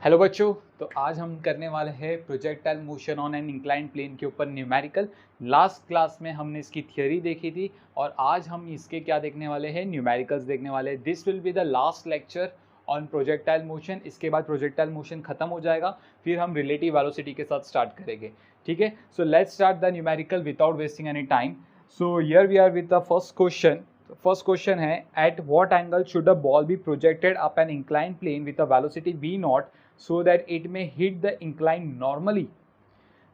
Hello बच्चों, तो आज हम करने वाले हैं projectile motion on an inclined plane के ऊपर न्यूमेरिकल। लास्ट क्लास में हमने इसकी थ्योरी देखी थी और आज हम इसके क्या देखने वाले हैं, न्यूमेरिकल्स देखने वाले हैं। This will be the last lecture on projectile motion. इसके बाद प्रोजेक्टाइल मोशन खत्म हो जाएगा, फिर हम रिलेटिव वेलोसिटी के साथ स्टार्ट करेंगे। ठीक है, so let's start the numerical without wasting any time. So here we are with the first question. First question है, at what angle should a ball be projected up an inclined plane with a velocity v naught so that it may hit the incline normally?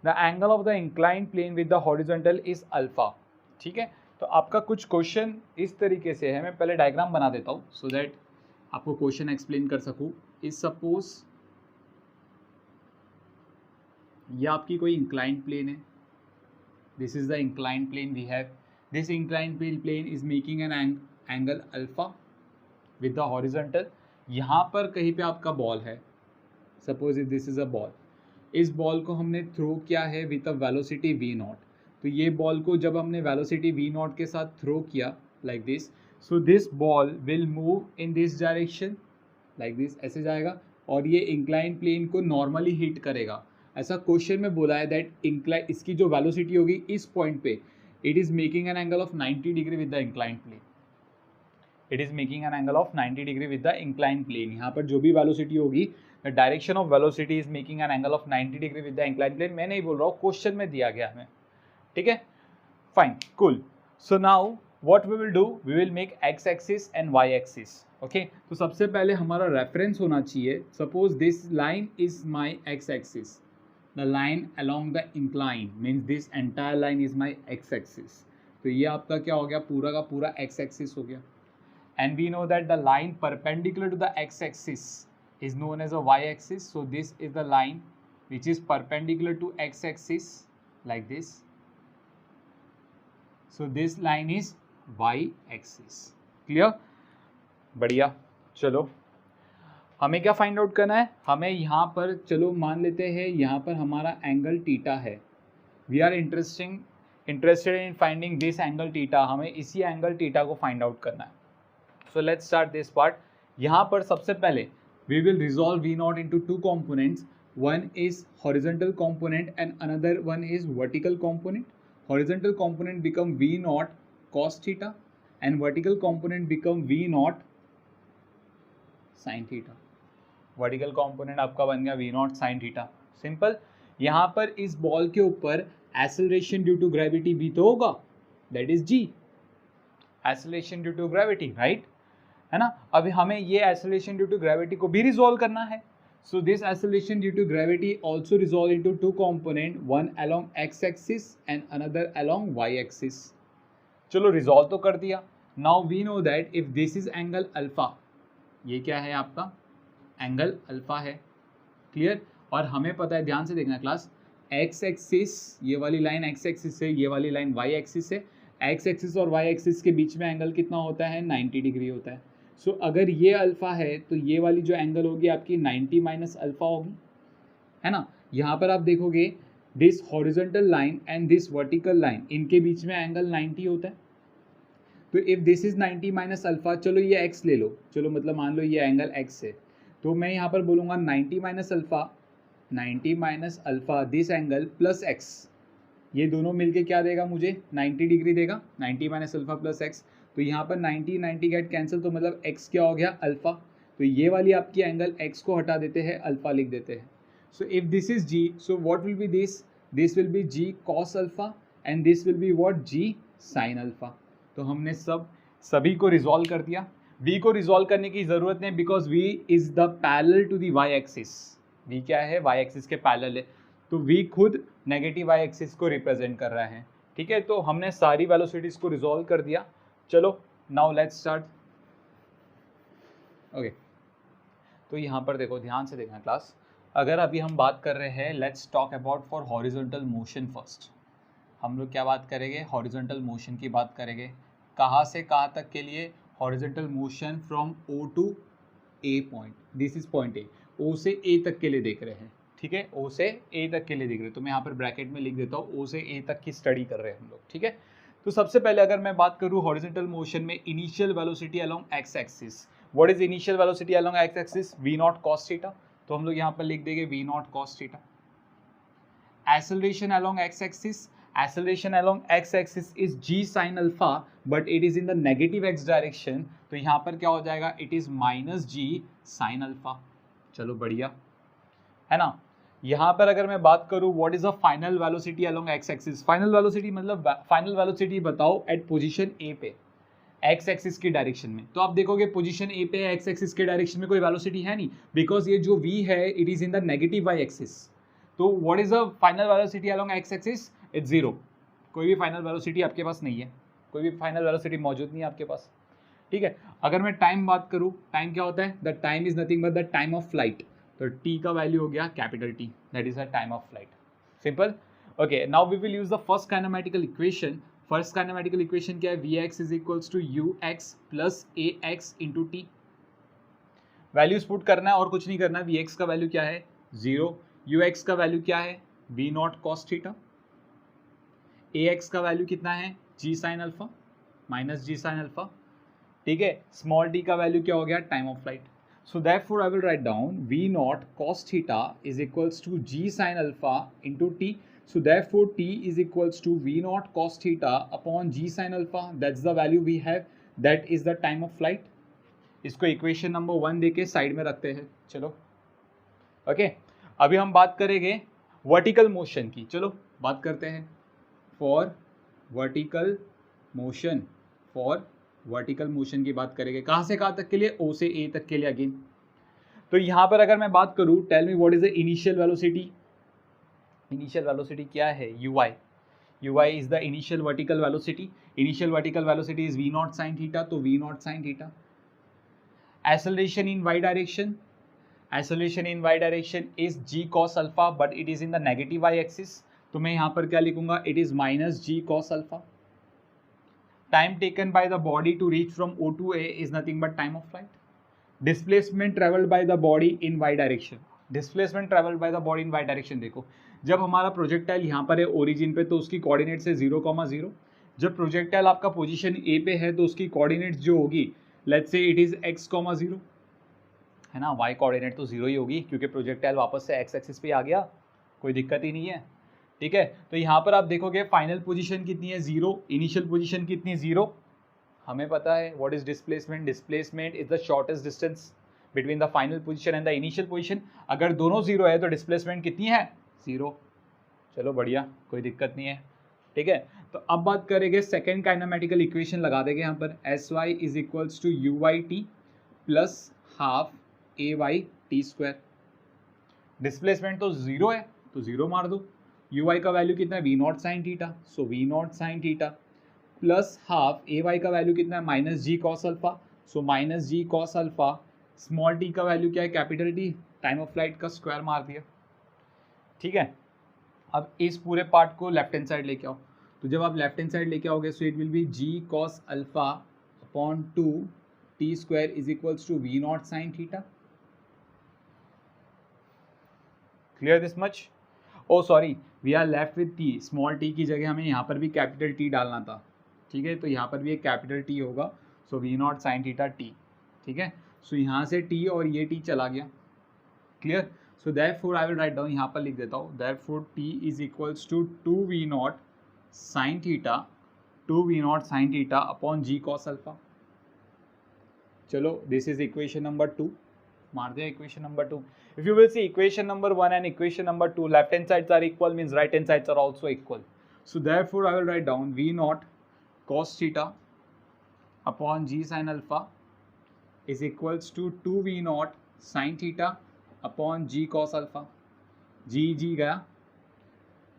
The angle of the inclined plane with the horizontal is alpha. ठीक है, तो आपका कुछ question इस तरीके से है। मैं पहले डायग्राम बना देता हूँ सो दैट आपको क्वेश्चन एक्सप्लेन कर सकूँ। इस सपोज ये आपकी कोई इंक्लाइंड प्लेन है, this is the inclined plane we have. This inclined plane is making an angle alpha with the horizontal. यहाँ पर कहीं पे आपका बॉल है, suppose if this is a ball. इस बॉल को हमने थ्रो किया है with a velocity v nought. तो ये बॉल को जब हमने वेलोसिटी v नॉट के साथ थ्रो किया like this, so this ball will move in this direction like this, ऐसे जाएगा और ये इंक्लाइन प्लेन को नॉर्मली हिट करेगा। ऐसा क्वेश्चन में बोला है दैट इंक्लाइन, इसकी जो वेलोसिटी होगी इस पॉइंट पे, it is making an angle of 90 degree with the incline plane. It is making an angle of 90 degree with the incline plane. यहाँ पर जो भी वेलोसिटी होगी, the direction of velocity is making an angle of 90 degree with the incline plane. मैं नहीं बोल रहा हूँ, क्वेश्चन में दिया गया हमें। ठीक है, fine, cool. So now what we will do, we will make X axis and Y axis. Okay, तो सबसे पहले हमारा रेफरेंस होना चाहिए। Suppose this line is my X axis, the line along the incline means this entire line is my X axis. तो ये आपका क्या हो गया, पूरा का पूरा एक्स एक्सिस हो गया। And we know that the line perpendicular to the x-axis is known as a y-axis. So this is the line which is perpendicular to x-axis like this. So this line is y-axis. Clear? बढ़िया। चलो हमें क्या find out करना है, हमें यहाँ पर चलो मान लेते हैं यहाँ पर हमारा एंगल थीटा है। We are interested in finding this angle theta. हमें इसी एंगल थीटा को फाइंड आउट करना है। So let's start this part. यहाँ पर सबसे पहले we will resolve v naught into two components. One is horizontal component and another one is vertical component. Horizontal component become v naught cos theta and vertical component become v naught sin theta. Vertical component आपका बन गया v naught sin theta. Simple. यहाँ पर इस ball के ऊपर acceleration due to gravity v तो होगा, that is g. Acceleration due to gravity, right? है ना। अभी हमें ये एक्सेलरेशन ड्यू टू ग्रेविटी को भी रिजॉल्व करना है। So this acceleration due to gravity also resolve into two component, one along x axis and another along Y axis. चलो रिजॉल्व तो कर दिया। Now we know that if this is angle alpha, ये क्या है आपका एंगल अल्फा है। Clear? और हमें पता है, ध्यान से देखना क्लास, एक्स एक्सिस ये वाली लाइन एक्स एक्सिस है, ये वाली लाइन वाई एक्सिस है। एक्स एक्सिस और वाई एक्सिस के बीच में एंगल कितना होता है, 90 डिग्री होता है। सो अगर ये अल्फा है तो ये वाली जो एंगल होगी आपकी 90 माइनस अल्फा होगी, है ना। यहाँ पर आप देखोगे this horizontal line and this vertical line, इनके बीच में एंगल 90 होता है। तो if this is 90 minus alpha, चलो ये एक्स ले लो, चलो मतलब मान लो ये एंगल एक्स है, तो मैं यहाँ पर बोलूँगा 90 minus alpha, 90 minus alpha this angle plus x, ये दोनों मिलके क्या देगा मुझे, 90 डिग्री देगा। 90 माइनस अल्फा प्लस एक्स, तो यहाँ पर 90 90 गेट कैंसिल, तो मतलब x क्या हो गया, अल्फा। तो ये वाली आपकी एंगल x को हटा देते हैं, अल्फा लिख देते हैं। So if this is g, so what will be this will be g cos alpha and this will be what, g sin alpha. तो हमने सभी को रिजॉल्व कर दिया। v को रिजॉल्व करने की जरूरत नहीं, because v is the parallel to the y axis. v क्या है, y एक्सिस के पैरेलल है, तो v खुद नेगेटिव y एक्सिस को रिप्रेजेंट कर रहा है। ठीक है, तो हमने सारी वेलोसिटीज को रिजॉल्व कर दिया। चलो नाउ लेट्स स्टार्ट। ओके, तो यहाँ पर देखो, ध्यान से देखना क्लास। अगर अभी हम बात कर रहे हैं, let's talk about for horizontal motion first. हम लोग क्या बात करेंगे, हॉरिजॉन्टल मोशन की बात करेंगे। कहाँ से कहाँ तक के लिए, horizontal motion from O to A point, this is point A, O से ए तक के लिए देख रहे हैं। ठीक है, ओ से ए तक के लिए देख रहे हैं, तो मैं यहाँ पर ब्रैकेट में लिख देता हूँ, ओ से ए तक की स्टडी कर रहे हैं हम लोग। ठीक है, तो सबसे पहले अगर मैं बात करूँ हॉरिजॉन्टल मोशन में, initial velocity along x axis, what is initial velocity along x axis, v nought cos theta. तो हम लोग यहाँ पर लिख देंगे V nought cos theta. Acceleration along x axis, acceleration along x axis is g sin alpha but it is in the negative x direction, तो यहाँ पर क्या हो जाएगा, it is minus g sin alpha। चलो बढ़िया है ना। यहाँ पर अगर मैं बात करूँ what is the final velocity along x axis, final velocity मतलब फाइनल वेलोसिटी बताओ एट पोजीशन ए पे एक्स एक्सिस की डायरेक्शन में। तो आप देखोगे पोजीशन ए पे एक्स एक्सिस के डायरेक्शन में कोई वेलोसिटी है नहीं, बिकॉज ये जो v है it is in the negative y axis. तो what is the final velocity along x axis, it's zero. कोई भी फाइनल वेलोसिटी आपके पास नहीं है, कोई भी फाइनल वेलोसिटी मौजूद नहीं है आपके पास, ठीक है। अगर मैं टाइम बात करूँ, टाइम क्या होता है, the time is nothing but the time of flight. तो टी का वैल्यू हो गया capital T, that is the time of flight, simple. Okay, now we will use the first kinematical equation. First kinematical equation क्या है, V X is equals to U X plus A X into T. Values put करना है और कुछ नहीं करना है। V x का वैल्यू क्या है, जीरो। यू एक्स का वैल्यू क्या है, we nought cos theta. A X का वैल्यू कितना है, G sine alpha minus G sine alpha, ठीक है। स्मॉल टी का वैल्यू क्या हो गया, time of flight. So therefore I will write down V nought cos theta is equals to G sine alpha into T. So therefore T is equals to we nought cos theta upon ji sine alpha, that's the value we have, that is the time of flight. इसको equation number 1 देके side में रखते हैं। चलो okay, अभी हम बात करेंगे वर्टिकल मोशन की। चलो बात करते हैं for vertical motion, for vertical motion की बात करेंगे। कहाँ से कहाँ तक के लिए, ओ से ए तक के लिए अगेन। तो यहाँ पर अगर मैं बात करूँ, tell me what is the initial velocity. Initial velocity क्या है, u i. U i is the initial vertical velocity. Initial vertical velocity is v naught sine theta, तो v naught sine theta. Acceleration in Y direction, acceleration in Y direction is g cos alpha but it is in the negative y axis, तो मैं यहाँ पर क्या लिखूंगा, it is minus g cos alpha. Time taken by the body to reach from O to A is nothing but time of flight. Displacement travelled by the body in Y direction, displacement travelled by the body in Y direction. देखो जब हमारा projectile यहाँ पर है origin पे, तो उसकी coordinates है 0,0। जब प्रोजेक्टाइल आपका पोजीशन ए पे है तो उसकी कोऑर्डिनेट्स जो होगी, let's say it is x,0 है ना। y कोऑर्डिनेट तो 0 ही होगी क्योंकि प्रोजेक्टाइल वापस से x एक्सिस पे आ गया, कोई दिक्कत ही नहीं है, ठीक है। तो यहाँ पर आप देखोगे फाइनल पोजीशन कितनी है, 0। इनिशियल पोजीशन कितनी है, 0। हमें पता है what is displacement, displacement is the shortest distance between the final position and the initial position. अगर दोनों 0 है तो डिस्प्लेसमेंट कितनी है, 0। चलो बढ़िया, कोई दिक्कत नहीं है, ठीक है। तो अब बात करेंगे सेकेंड काइनेमेटिकल इक्वेशन लगा देंगे यहाँ पर, s y is equals to u y t plus half a y t square. Displacement तो 0 है तो 0 मार दो। यू वाई का वैल्यू कितना है, we naught sine theta, so v naught sine theta plus half a y का value कितना है, minus g cos alpha, so minus g cos alpha. Small T का वैल्यू क्या है, capital T, time of flight का square मार दिया, ठीक है। अब इस पूरे पार्ट को लेफ्ट हैंड साइड लेके आओ, तो जब आप लेफ्ट हैंड साइड लेके आओगे so it will be g cos alpha upon 2 t square is equals to we naught sine theta. Clear this much? Oh sorry, we are left with t, small t की जगह हमें यहाँ पर भी capital T डालना था, ठीक है। तो यहाँ पर भी एक कैपिटल टी होगा, so v naught sine theta t, ठीक है। सो यहाँ से टी और ये टी चला गया, clear. So therefore I will write down, यहाँ पर लिख देता हूँ, therefore t is equals to 2v naught sin theta, 2v naught sin theta upon g cos alpha। चलो this is equation number 2, मार दिया equation number 2। If you will see equation number 1 and equation number 2, left hand sides are equal means right hand sides are also equal, so therefore I will write down v naught cos theta upon g sin alpha is equals to 2v naught sin theta upon g cos alpha. G गया,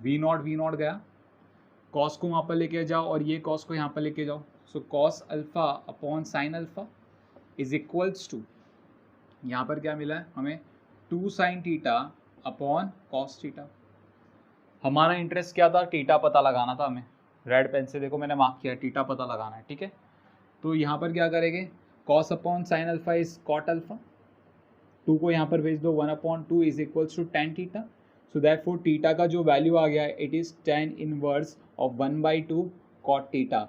v not गया, cos को वहाँ पर लेके जाओ और ये cos को यहाँ पर लेके जाओ, so cos alpha upon sine alpha is equals to, यहाँ पर क्या मिला है हमें, 2 sine theta upon cos theta. हमारा इंटरेस्ट क्या था, थीटा पता लगाना था हमें। रेड पेन से देखो मैंने मार्क किया, थीटा पता लगाना है, ठीक है। तो यहाँ पर क्या करेंगे, cos upon sine alpha is cot alpha, 2 को यहाँ पर भेज दो, 1/2 is equals to tan theta. So therefore theta का जो वैल्यू आ गया है, it is tan inverse of 1/2 cot theta,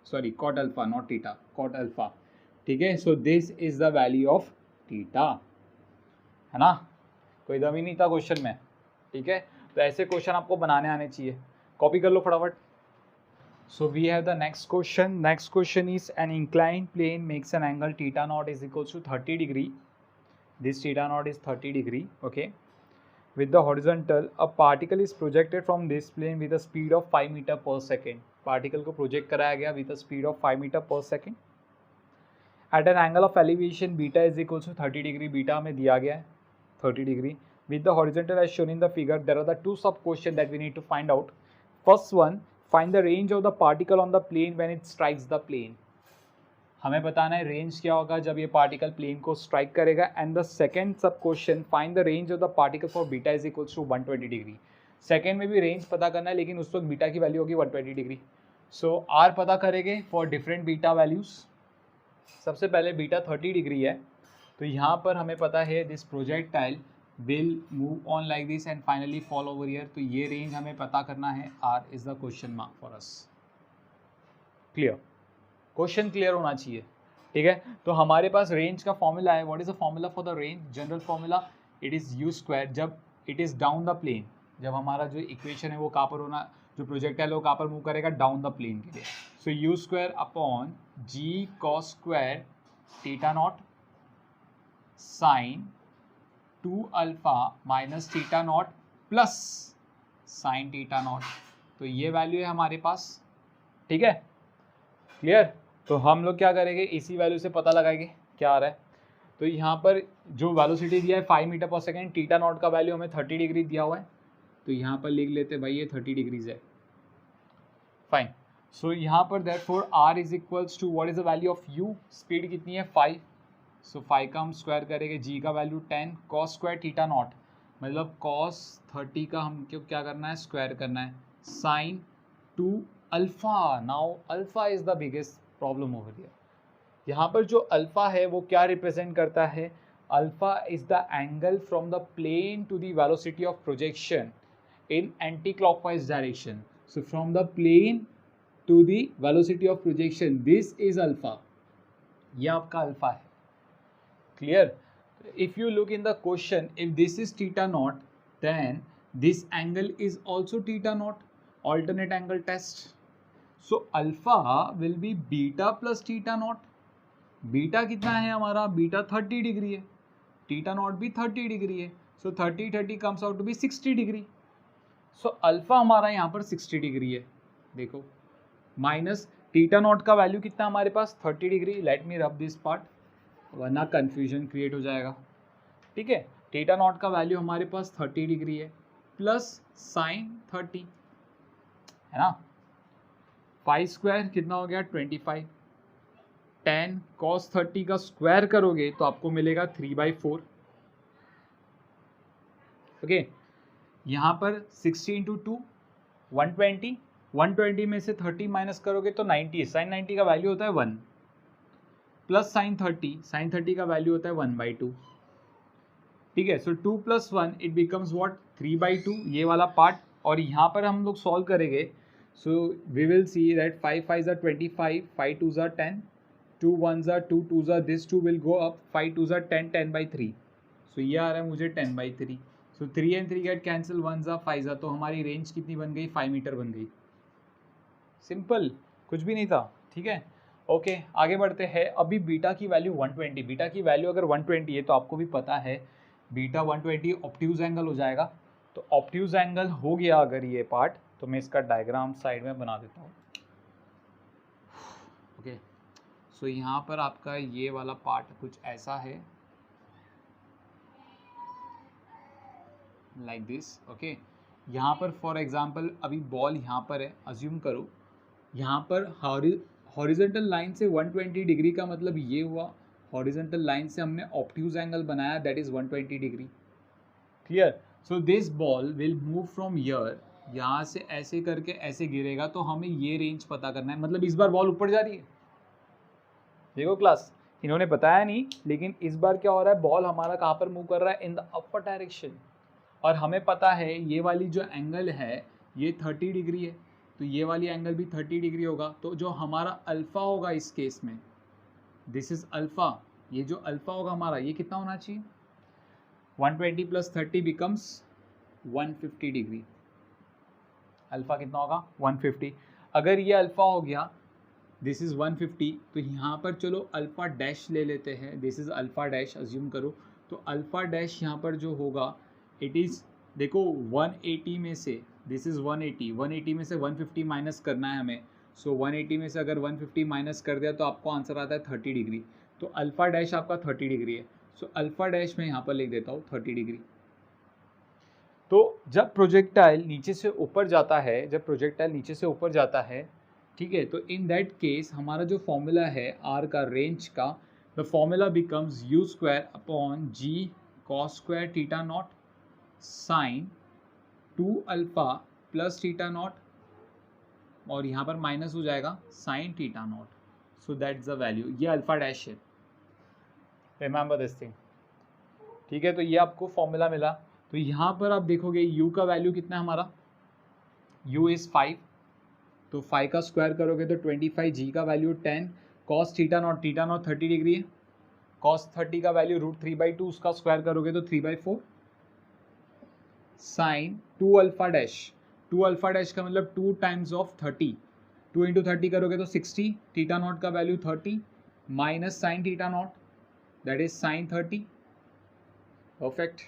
sorry cot alpha not theta, cot alpha, ठीक है। So this is the value of theta, है ना, कोई दम ही नहीं था क्वेश्चन में, ठीक है। तो ऐसे क्वेश्चन आपको बनाने आने चाहिए, कॉपी कर लो फटाफट। So we have the next question. Next question is an inclined plane makes an angle theta naught is equals to 30 degree. This theta naught is 30 degree, okay. With the horizontal, a particle is projected from this plane with a speed of 5 meter per second. Particle को project कराया गया with a speed of 5 meter per second. At an angle of elevation beta is equals to 30 degree. Beta हमें दिया गया है 30 degree. With the horizontal as shown in the figure, there are the two sub questions that we need to find out. First one, find the range of the particle on the plane when it strikes the plane. हमें बताना है range क्या होगा जब ये particle plane को strike करेगा। And the second sub question, find the range of the particle for beta is equals to 120 degree. Second में भी रेंज पता करना है, लेकिन उस वक्त बीटा की वैल्यू होगी 120 डिग्री। सो आर पता करेंगे फॉर डिफरेंट बीटा वैल्यूज। सबसे पहले बीटा 30 डिग्री है, तो यहाँ पर हमें पता है this projectile will move on like this and finally fall over here. तो ये रेंज हमें पता करना है, R is the question mark for us. Clear, question clear होना चाहिए, ठीक है। तो हमारे पास रेंज का फॉर्मूला है। What is the formula for the range? General formula, it is u square जब इट इज डाउन द प्लेन, जब हमारा जो इक्वेशन है वो कहाँ पर होना, जो प्रोजेक्टाइल है वो कहाँ पर मूव करेगा, डाउन द प्लेन के लिए। So u square upon g cos square theta naught sine 2 alpha minus theta naught plus sine theta naught. तो ये वैल्यू है हमारे पास, ठीक है, क्लियर। तो हम लोग क्या करेंगे, इसी वैल्यू से पता लगाएंगे क्या आ रहा है। तो यहाँ पर जो वेलोसिटी दिया है 5 मीटर पर सेकेंड, थीटा नॉट का वैल्यू हमें 30 डिग्री दिया हुआ है, तो यहाँ पर लिख लेते भाई ये 30 डिग्रीज है, फाइन। सो यहाँ पर therefore r is equals to what is the value of u, speed कितनी है 5, सो 5 का हम स्क्वायर करेंगे, जी का value 10, cos square theta not मतलब कॉस 30 का हम क्यों क्या करना है, स्क्वायर करना है, sine 2 alpha. Now alpha is the biggest problem over here. यहाँ पर जो अल्फा है वो क्या रिप्रेजेंट करता है, alpha is the angle from the plane to the velocity of projection in anti clockwise direction. So from the plane to the velocity of projection, this is alpha, ये आपका अल्फा है, clear. If you look in the question, if this is theta naught then this angle is also theta naught, alternate angle test. So alpha will be beta plus theta naught. Beta कितना है हमारा, beta 30 degree है, theta naught भी 30 degree है, so 30 comes out to be 60 degree. So alpha हमारा यहाँ पर 60 degree है, देखो, माइनस थीटा नॉट का वैल्यू कितना हमारे पास 30 degree. Let me rub this part वरना कन्फ्यूजन क्रिएट हो जाएगा, ठीक है। थीटा नॉट का वैल्यू हमारे पास 30 डिग्री है प्लस साइन 30 है ना, 5 स्क्वायर कितना हो गया 25, 10 cos 30 का स्क्वायर करोगे तो आपको मिलेगा 3/4, ओके। यहाँ पर 60 इंटू 2 120, 120 में से 30 माइनस करोगे तो 90, साइन 90 का वैल्यू होता है 1 प्लस साइन 30 का वैल्यू होता है 1/2, ठीक है। सो 2 + 1 इट बिकम्स व्हाट 3/2, ये वाला पार्ट। और यहाँ पर हम लोग सॉल्व करेंगे, so we will see that 5 5s are 25, 5 2s are 10, 2 1s are 2, 2s are this 2 will go up, 5 2s are 10, 10/3, सो ये आ रहा है मुझे 10/3। सो 3 and 3 get cancel, 1s are 5s are, तो हमारी रेंज कितनी बन गई, 5 मीटर बन गई, सिंपल, कुछ भी नहीं था, ठीक है। ओके आगे बढ़ते हैं। अभी बीटा की वैल्यू 120, बीटा की वैल्यू अगर 120 है तो आपको भी पता है बीटा 120 ऑब्ट्यूज एंगल हो जाएगा। तो ऑब्ट्यूज एंगल हो गया अगर ये पार्ट, तो मैं इसका डायग्राम साइड में बना देता हूँ, ओके। सो यहाँ पर आपका ये वाला पार्ट कुछ ऐसा है, लाइक दिस, ओके। यहाँ पर फॉर एग्जांपल अभी बॉल यहाँ पर है, अज्यूम करो यहाँ पर हॉरिजॉन्टल लाइन से 120 डिग्री का मतलब ये हुआ, हॉरिजॉन्टल लाइन से हमने ऑब्ट्यूज एंगल बनाया, that is 120 degree, clear. So this ball will move from here, यहाँ से ऐसे करके ऐसे गिरेगा, तो हमें ये रेंज पता करना है, मतलब इस बार बॉल ऊपर जा रही है, देखो क्लास इन्होंने बताया नहीं, लेकिन इस बार क्या हो रहा है, बॉल हमारा कहाँ पर मूव कर रहा है, इन द अपर डायरेक्शन। और हमें पता है ये वाली जो एंगल है ये 30 डिग्री है, तो ये वाली एंगल भी 30 डिग्री होगा। तो जो हमारा अल्फ़ा होगा इस केस में, दिस इज अल्फ़ा, ये जो अल्फ़ा होगा हमारा ये कितना होना चाहिए 120 प्लस 30 बिकम्स 150 डिग्री। अल्फा कितना होगा 150। अगर ये अल्फा हो गया, दिस इज़ 150, तो यहाँ पर चलो अल्फा डैश ले लेते हैं, this is alpha dash assume करो। तो अल्फा डैश यहाँ पर जो होगा इट इज़, देखो 180 में से, दिस इज़ 180 में से 150 माइनस करना है हमें। सो 180 में से अगर 150 माइनस कर दिया तो आपको आंसर आता है 30 डिग्री। तो अल्फा डैश आपका 30 डिग्री है। सो अल्फा डैश मैं यहाँ पर लिख देता हूँ 30 डिग्री। तो जब प्रोजेक्टाइल नीचे से ऊपर जाता है, ठीक है, तो इन दैट केस हमारा जो फॉर्मूला है आर का, रेंज का, the formula becomes u square upon g cos square theta naught sine 2 alpha plus theta naught, और यहाँ पर माइनस हो जाएगा sine theta naught. So that's the value, ये अल्फा डैश है, रिमेंबर दिस थिंग, ठीक है। तो ये आपको फॉर्मूला मिला। तो यहाँ पर आप देखोगे u का वैल्यू कितना है हमारा, u इज़ 5, तो 5 का स्क्वायर करोगे तो 25, g का value 10, cos theta naught 30 degree है, कॉस 30 का वैल्यू √3/2, उसका स्क्वायर करोगे तो 3/4, साइन 2 अल्फा डैश का मतलब 2 टाइम्स ऑफ 30, 2 इंटू 30 करोगे तो 60, थीटा नॉट का value 30 minus sign theta not that is sine 30। Perfect.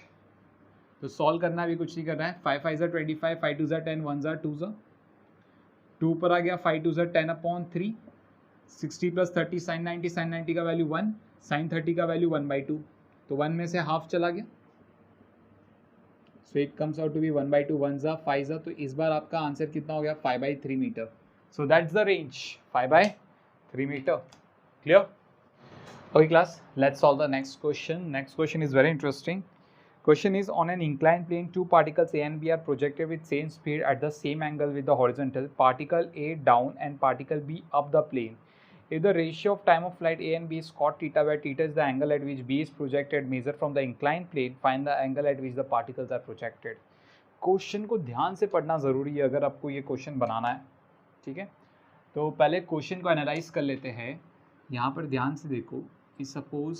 तो सॉल्व करना भी कुछ नहीं करना है, 5 5 25, 5 2 10, 1 2 2 पर आ गया, 5 2 10/3, 60 प्लस 30 साइन 90 का वैल्यू 1, साइन 30 का वैल्यू 1/2, तो 1 में से हाफ चला गया, so it comes out to be 1/2, 1 5, तो इस बार आपका आंसर कितना हो गया 5/3 metre. So that's the range 5/3 metre. Clear? Okay class, let's solve the next question. Next question is very interesting. Question is, on an inclined plane, two particles A and B are projected with same speed at the same angle with the horizontal, particle A down and particle B up the plane. If the ratio of time of flight A and B is cot theta, where theta is the angle at which B is projected, measure from the inclined plane, find the angle at which the particles are projected. Question को ध्यान से पढ़ना ज़रूरी है अगर आपको ये question बनाना है, ठीक है। तो पहले क्वेश्चन को एनालाइज कर लेते हैं। यहाँ पर ध्यान से देखो कि suppose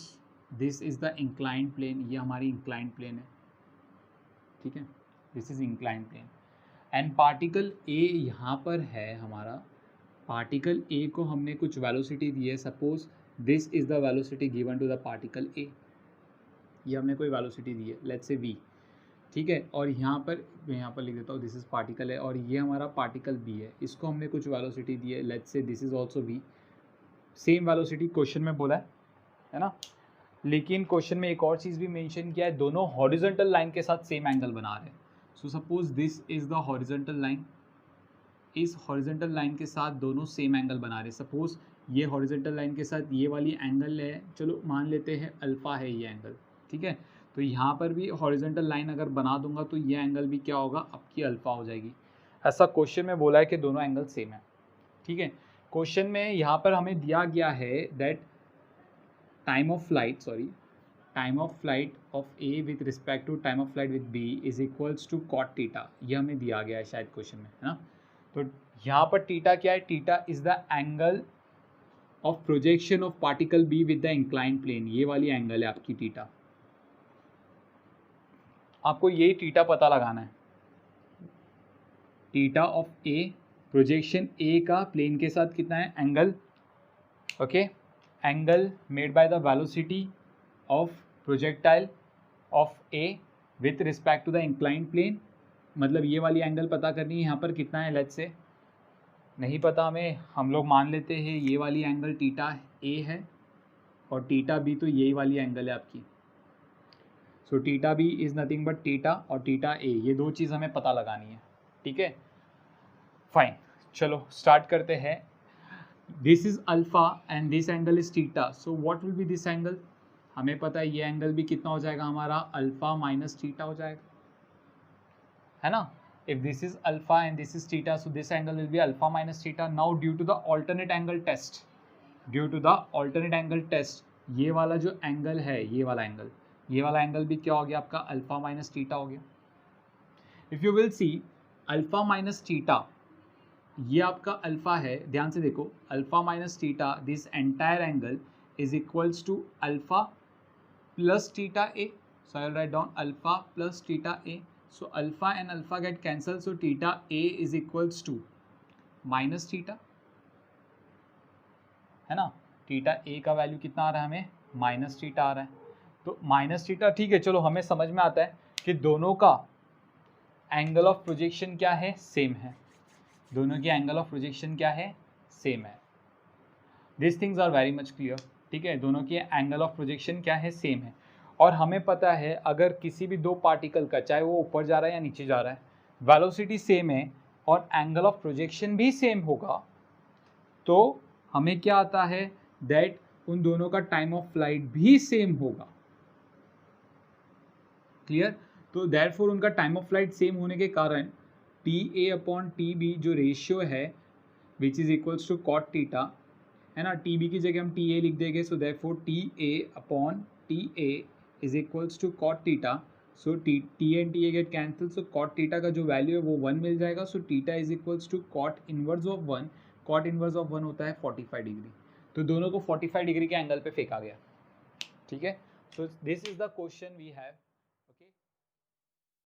this is the inclined plane, ये हमारी इंक्लाइंड प्लेन है, ठीक है, this is inclined plane and particle A यहाँ पर है हमारा। पार्टिकल ए को हमने कुछ वेलोसिटी दी है, suppose this is the velocity given to the particle A, ये हमने कोई वेलोसिटी दी है, लेट्स से v, ठीक है। और यहाँ पर मैं यहाँ पर लिख देता हूँ दिस इज़ पार्टिकल है, और ये हमारा पार्टिकल बी है, इसको हमने कुछ वेलोसिटी दी है, let's say this is also v, same velocity question में बोला है ना। लेकिन क्वेश्चन में एक और चीज़ भी मेंशन किया है, दोनों हॉरिजॉन्टल लाइन के साथ सेम एंगल बना रहे हैं। So suppose this is the horizontal line, इस हॉरिजॉन्टल लाइन के साथ दोनों सेम एंगल बना रहे हैं। सपोज ये हॉरिजॉन्टल लाइन के साथ ये वाली एंगल है, चलो मान लेते हैं अल्फ़ा है ये एंगल, ठीक है। तो यहाँ पर भी हॉरिजॉन्टल लाइन अगर बना दूंगा तो ये एंगल भी क्या होगा, आपकी अल्फ़ा हो जाएगी। ऐसा क्वेश्चन में बोला है कि दोनों एंगल सेम है, ठीक है। क्वेश्चन में यहाँ पर हमें दिया गया है that time of flight of A with respect to time of flight with B is equals to cot theta, ये हमें दिया गया है शायद क्वेश्चन में, है ना। तो यहाँ पर थीटा क्या है, theta is the angle of projection of particle B with the inclined plane, ये वाली एंगल है आपकी थीटा। आपको ये थीटा पता लगाना है, theta of A, projection A का प्लेन के साथ कितना है angle, okay, angle made by the velocity of projectile of A with respect to the inclined plane, मतलब ये वाली एंगल पता करनी है। यहाँ पर कितना है, लेट्स से नहीं पता हमें, हम लोग मान लेते हैं ये वाली एंगल थीटा ए है और थीटा बी तो यही वाली एंगल है आपकी। So theta B is nothing but theta और थीटा ए, ये दो चीज़ हमें पता लगानी है, ठीक है। फाइन, चलो स्टार्ट करते हैं। This is alpha and this angle is theta, so what will be this angle, हमें पता है ये एंगल भी कितना हो जाएगा हमारा, अल्फा माइनस थीटा हो जाएगा, है ना। If this is alpha and this is theta, so this angle will be alpha minus theta. Now due to the alternate angle test, ये वाला जो एंगल है, ये वाला एंगल भी क्या हो गया आपका, अल्फा माइनस थीटा हो गया। If you will see alpha minus theta, ये आपका अल्फा है, ध्यान से देखो, alpha minus theta, this entire angle is equals to alpha plus theta A, So I will write down alpha plus theta A. So alpha and alpha get cancelled. So theta A is equals to minus theta, है ना. Theta ए का value कितना आ रहा है हमें, minus theta आ रहा है. तो माइनस थीटा ठीक है, चलो हमें समझ में आता है कि दोनों का एंगल ऑफ प्रोजेक्शन क्या है, सेम है. दोनों की एंगल ऑफ प्रोजेक्शन क्या है, सेम है. This things are very much clear. ठीक है, दोनों की एंगल ऑफ प्रोजेक्शन क्या है, सेम है. और हमें पता है अगर किसी भी दो पार्टिकल का, चाहे वो ऊपर जा रहा है या नीचे जा रहा है, वेलोसिटी सेम है और एंगल ऑफ प्रोजेक्शन भी सेम होगा, तो हमें क्या आता है दैट उन दोनों का टाइम ऑफ फ्लाइट भी सेम होगा. क्लियर. तो देयरफॉर उनका टाइम ऑफ फ्लाइट सेम होने के कारण t A upon t B जो रेशियो है which is equals to cot theta, है ना. टी बी की जगह हम टी ए लिख देंगे. So therefore t A upon t A is equals to cot theta. So t and t A get cancel. So cot theta का जो value है वो 1 मिल जाएगा. So theta is equals to cot inverse of 1. Cot inverse of 1 होता है 45 degree. तो दोनों को 45 डिग्री के एंगल पे फेंका गया. ठीक है. So this is the question we have.